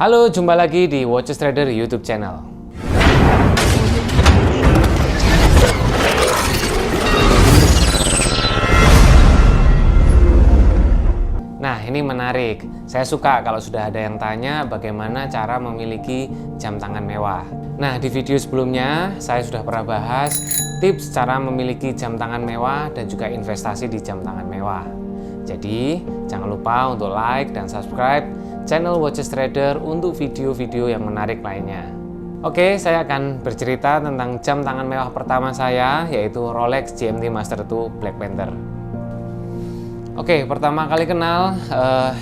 Halo, jumpa lagi di Watches Trader YouTube channel. Nah, ini menarik. Saya suka kalau sudah ada yang tanya bagaimana cara memiliki jam tangan mewah. Nah, di video sebelumnya saya sudah pernah bahas tips cara memiliki jam tangan mewah dan juga investasi di jam tangan mewah. Jadi, jangan lupa untuk like dan subscribe channel Watches Trader untuk video-video yang menarik lainnya. Oke, saya akan bercerita tentang jam tangan mewah pertama saya, yaitu Rolex GMT Master 2 Black Panther. Oke, pertama kali kenal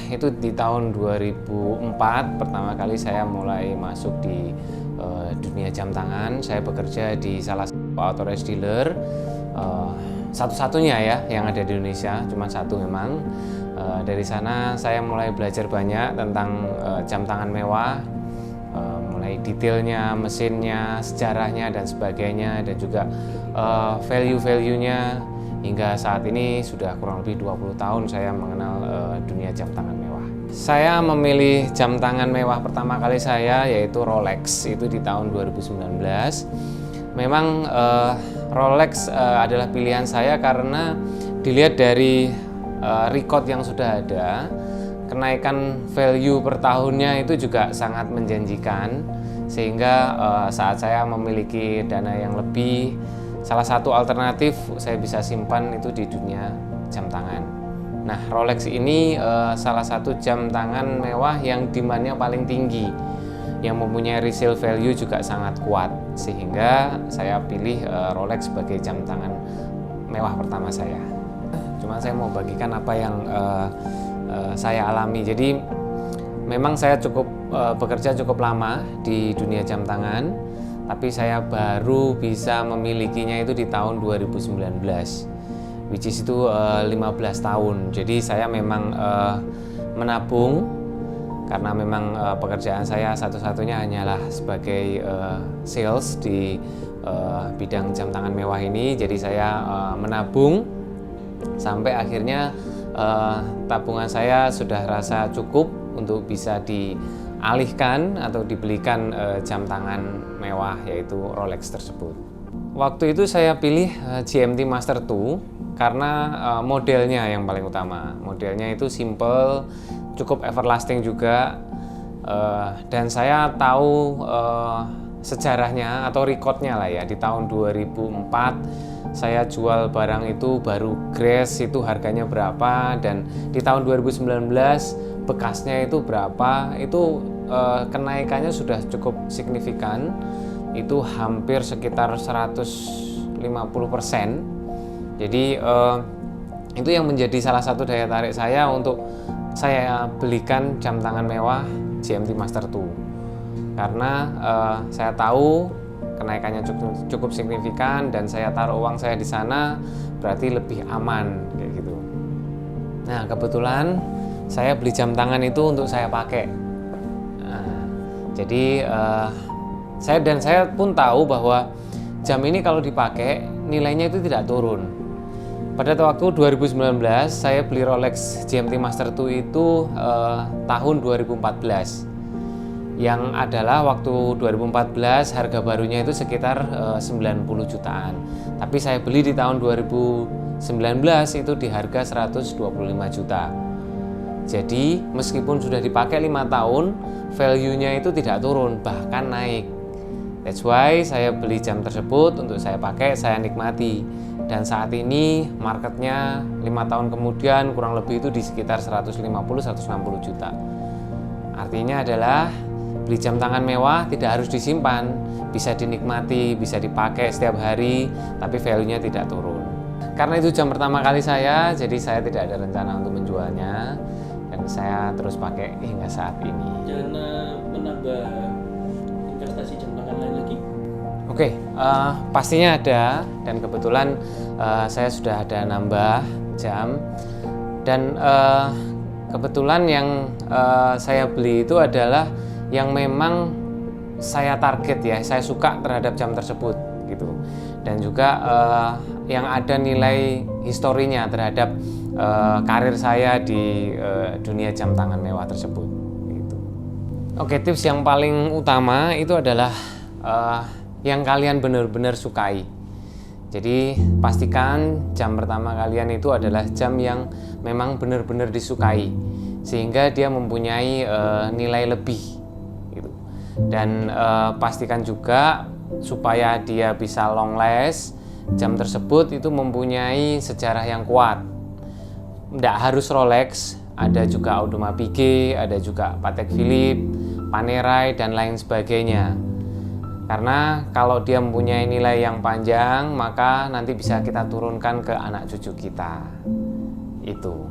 itu di tahun 2004. Pertama kali saya mulai masuk di dunia jam tangan. Saya bekerja di salah satu authorized dealer, satu-satunya ya yang ada di Indonesia, cuma satu memang. Dari sana saya mulai belajar banyak tentang jam tangan mewah, mulai detailnya, mesinnya, sejarahnya dan sebagainya, dan juga value-value-nya. Hingga saat ini sudah kurang lebih 20 tahun saya mengenal dunia jam tangan mewah. Saya memilih jam tangan mewah pertama kali saya yaitu Rolex, itu di tahun 2019. Memang Rolex adalah pilihan saya karena dilihat dari record yang sudah ada, kenaikan value per tahunnya itu juga sangat menjanjikan, sehingga saat saya memiliki dana yang lebih, salah satu alternatif saya bisa simpan itu di dunia jam tangan. Nah, Rolex ini salah satu jam tangan mewah yang demand-nya paling tinggi, yang mempunyai resale value juga sangat kuat, sehingga saya pilih Rolex sebagai jam tangan mewah pertama saya. Cuma saya mau bagikan apa yang saya alami. Jadi memang saya bekerja cukup lama di dunia jam tangan, tapi saya baru bisa memilikinya itu di tahun 2019, which is itu 15 tahun. Jadi saya memang menabung, karena memang pekerjaan saya satu-satunya hanyalah sebagai sales di bidang jam tangan mewah ini. Jadi saya menabung sampai akhirnya tabungan saya sudah rasa cukup untuk bisa dialihkan atau dibelikan jam tangan mewah yaitu Rolex tersebut. Waktu itu saya pilih GMT Master 2 karena modelnya yang paling utama. Modelnya itu simple, cukup everlasting juga, dan saya tahu sejarahnya atau recordnya lah ya. Di tahun 2004 saya jual barang itu baru Grace itu harganya berapa, dan di tahun 2019 bekasnya itu berapa, itu kenaikannya sudah cukup signifikan, itu hampir sekitar 150%. Jadi itu yang menjadi salah satu daya tarik saya untuk saya belikan jam tangan mewah GMT Master 2, karena saya tahu kenaikannya cukup signifikan dan saya taruh uang saya di sana, berarti lebih aman kayak gitu. Nah, kebetulan saya beli jam tangan itu untuk saya pakai. Jadi saya pun tahu bahwa jam ini kalau dipakai nilainya itu tidak turun. Pada waktu 2019 saya beli Rolex GMT Master 2 itu tahun 2014, yang adalah waktu 2014 harga barunya itu sekitar 90 jutaan. Tapi saya beli di tahun 2019 itu di harga 125 juta. Jadi meskipun sudah dipakai 5 tahun, value-nya itu tidak turun, bahkan naik. That's why saya beli jam tersebut untuk saya pakai, saya nikmati. Dan saat ini marketnya 5 tahun kemudian kurang lebih itu di sekitar 150-160 juta. Artinya adalah beli jam tangan mewah tidak harus disimpan, bisa dinikmati, bisa dipakai setiap hari, tapi value-nya tidak turun. Karena itu jam pertama kali saya, jadi saya tidak ada rencana untuk menjualnya, dan saya terus pakai hingga saat ini. Rencana menambah investasi jam tangan lain lagi? Oke, pastinya ada, dan kebetulan saya sudah ada nambah jam, dan kebetulan yang saya beli itu adalah yang memang saya target ya, saya suka terhadap jam tersebut gitu, dan juga yang ada nilai historinya terhadap karir saya di dunia jam tangan mewah tersebut gitu. Oke, tips yang paling utama itu adalah yang kalian benar-benar sukai. Jadi pastikan jam pertama kalian itu adalah jam yang memang benar-benar disukai, sehingga dia mempunyai nilai lebih gitu. Dan pastikan juga supaya dia bisa long last, jam tersebut itu mempunyai sejarah yang kuat. Tidak harus Rolex, ada juga Audemars Piguet, ada juga Patek Philippe, Panerai, dan lain sebagainya. Karena kalau dia mempunyai nilai yang panjang, maka nanti bisa kita turunkan ke anak cucu kita. Itu.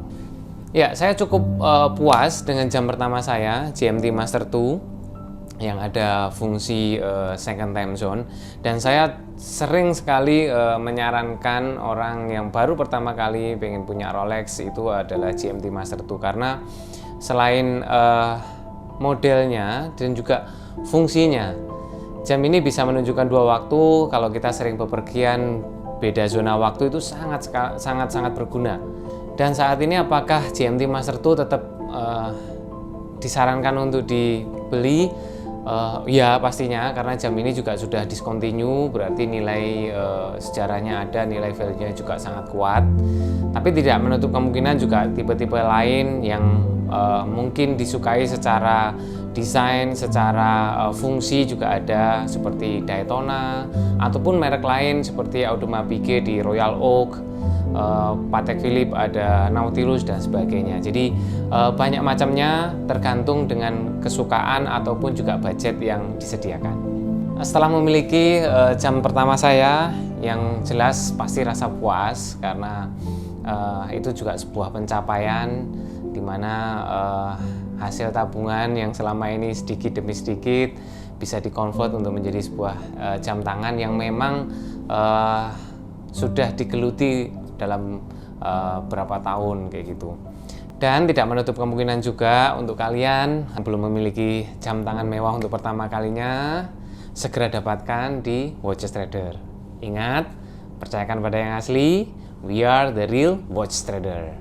Ya, saya cukup puas dengan jam pertama saya, GMT Master 2, yang ada fungsi second time zone. Dan saya sering sekali menyarankan orang yang baru pertama kali pengen punya Rolex itu adalah GMT Master 2, karena selain modelnya dan juga fungsinya, jam ini bisa menunjukkan 2 waktu. Kalau kita sering bepergian beda zona waktu itu sangat berguna. Dan saat ini apakah GMT Master 2 tetap disarankan untuk dibeli? Ya pastinya, karena jam ini juga sudah discontinue, berarti nilai sejarahnya ada, nilai value-nya juga sangat kuat. Tapi tidak menutup kemungkinan juga tipe-tipe lain yang mungkin disukai secara desain, secara fungsi juga ada, seperti Daytona ataupun merek lain seperti Audemars Piguet di Royal Oak, Patek Philippe ada Nautilus dan sebagainya. Jadi banyak macamnya, tergantung dengan kesukaan ataupun juga budget yang disediakan. Setelah memiliki jam pertama saya, yang jelas pasti rasa puas, karena itu juga sebuah pencapaian di mana hasil tabungan yang selama ini sedikit demi sedikit bisa dikonvert untuk menjadi sebuah jam tangan yang memang sudah digeluti dalam berapa tahun kayak gitu. Dan tidak menutup kemungkinan juga untuk kalian yang belum memiliki jam tangan mewah untuk pertama kalinya, segera dapatkan di Watches Trader. Ingat, percayakan pada yang asli, we are the real watch trader.